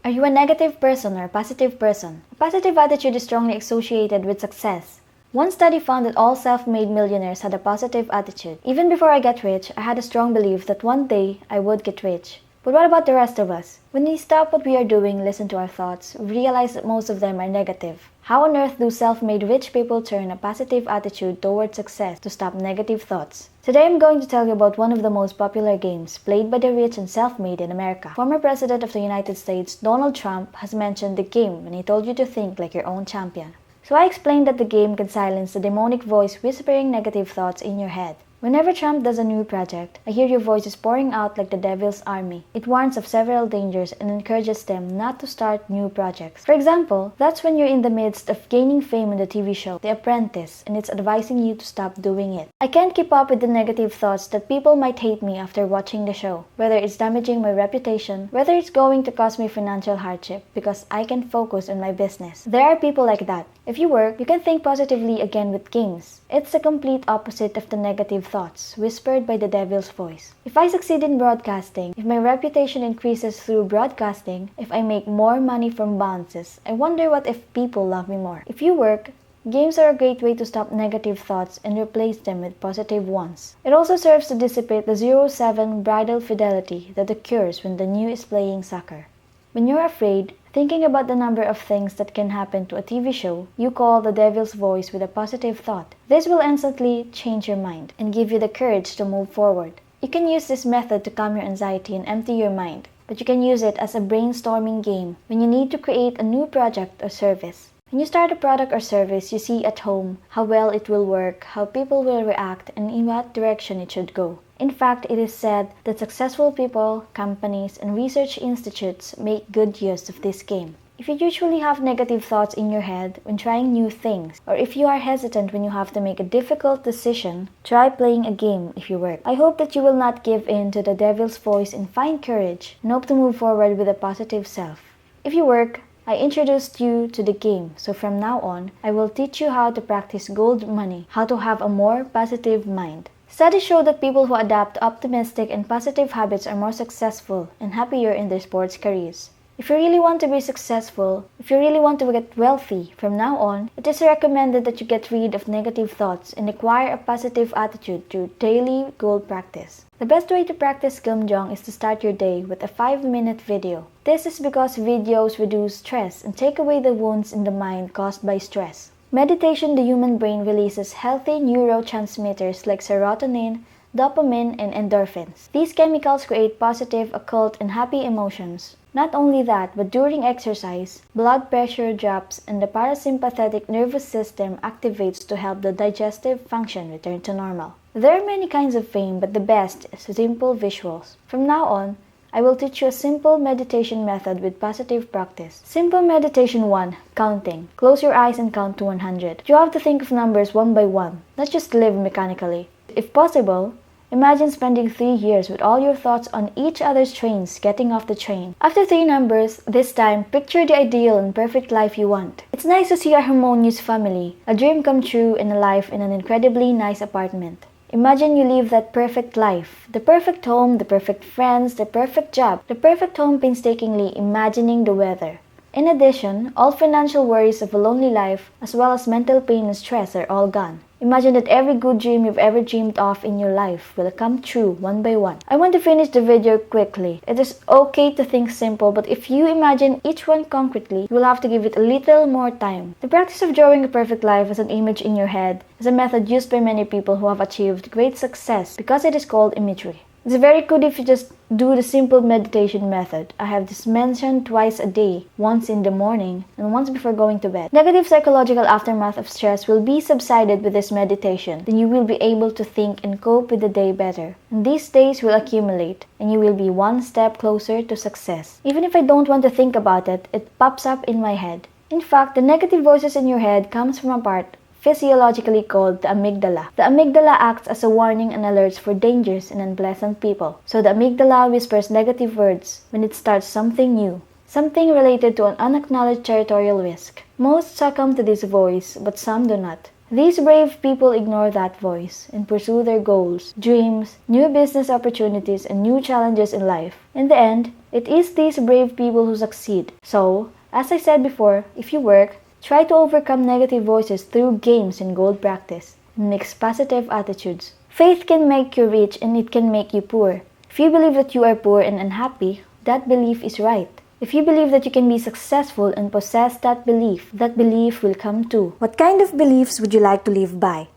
Are you a negative person or a positive person? A positive attitude is strongly associated with success. One study found that all self-made millionaires had a positive attitude. Even before I got rich, I had a strong belief that one day I would get rich. But what about the rest of us? When we stop what we are doing, listen to our thoughts, we realize that most of them are negative. How on earth do self-made rich people turn a positive attitude towards success to stop negative thoughts? Today I'm going to tell you about one of the most popular games played by the rich and self-made in America. Former President of the United States, Donald Trump, has mentioned the game when he told you to think like your own champion. So I explained that the game can silence the demonic voice whispering negative thoughts in your head. Whenever Trump does a new project, I hear your voices pouring out like the devil's army. It warns of several dangers and encourages them not to start new projects. For example, that's when you're in the midst of gaining fame in the TV show, The Apprentice, and it's advising you to stop doing it. I can't keep up with the negative thoughts that people might hate me after watching the show, whether it's damaging my reputation, whether it's going to cause me financial hardship, because I can focus on my business. There are people like that. If you work, you can think positively again with games. It's the complete opposite of the negative thoughts whispered by the devil's voice. If I succeed in broadcasting, if my reputation increases through broadcasting, if I make more money from bounces, I wonder what if people love me more. If you work, games are a great way to stop negative thoughts and replace them with positive ones. It also serves to dissipate the 0-7 bridal fidelity that occurs when the new is playing soccer. When you're afraid, thinking about the number of things that can happen to a TV show, you call the devil's voice with a positive thought. This will instantly change your mind and give you the courage to move forward. You can use this method to calm your anxiety and empty your mind, but you can use it as a brainstorming game when you need to create a new project or service. When you start a product or service, you see at home how well it will work, how people will react, and in what direction it should go. In fact, it is said that successful people, companies, and research institutes make good use of this game. If you usually have negative thoughts in your head when trying new things, or if you are hesitant when you have to make a difficult decision, try playing a game if you work. I hope that you will not give in to the devil's voice and find courage, and hope to move forward with a positive self. If you work, I introduced you to the game, so from now on, I will teach you how to practice gold money, how to have a more positive mind. Studies show that people who adopt optimistic and positive habits are more successful and happier in their sports careers. If you really want to be successful, if you really want to get wealthy, from now on, it is recommended that you get rid of negative thoughts and acquire a positive attitude through daily goal practice. The best way to practice Gyeonghan is to start your day with a 5-minute video. This is because videos reduce stress and take away the wounds in the mind caused by stress. Meditation, the human brain releases healthy neurotransmitters like serotonin, dopamine, and endorphins. These chemicals create positive, occult, and happy emotions. Not only that, but during exercise, blood pressure drops and the parasympathetic nervous system activates to help the digestive function return to normal. There are many kinds of fame, but the best is simple visuals. From now on, I will teach you a simple meditation method with positive practice. Simple meditation 1. Counting. Close your eyes and count to 100. You have to think of numbers one by one, not just live mechanically. If possible, imagine spending 3 years with all your thoughts on each other's trains getting off the train. After 3 numbers, this time, picture the ideal and perfect life you want. It's nice to see a harmonious family, a dream come true, and a life in an incredibly nice apartment. Imagine you live that perfect life, the perfect home, the perfect friends, the perfect job, the perfect home painstakingly imagining the weather. In addition, all financial worries of a lonely life, as well as mental pain and stress are all gone. Imagine that every good dream you've ever dreamed of in your life will come true one by one. I want to finish the video quickly. It is okay to think simple, but if you imagine each one concretely, you will have to give it a little more time. The practice of drawing a perfect life as an image in your head is a method used by many people who have achieved great success because it is called imagery. It's very good if you just do the simple meditation method. I have this mentioned twice a day, once in the morning and once before going to bed. Negative psychological aftermath of stress will be subsided with this meditation. Then you will be able to think and cope with the day better. And these days will accumulate and you will be one step closer to success. Even if I don't want to think about it, it pops up in my head. In fact, the negative voices in your head comes from a part physiologically called the amygdala. The amygdala acts as a warning and alerts for dangers and unpleasant people. So the amygdala whispers negative words when it starts something new, something related to an unacknowledged territorial risk. Most succumb to this voice, but some do not. These brave people ignore that voice and pursue their goals, dreams, new business opportunities, and new challenges in life. In the end, It is these brave people who succeed. So, as I said before, if you work, try to overcome negative voices through games and goal practice. Mix positive attitudes. Faith can make you rich and it can make you poor. If you believe that you are poor and unhappy, that belief is right. If you believe that you can be successful and possess that belief will come too. What kind of beliefs would you like to live by?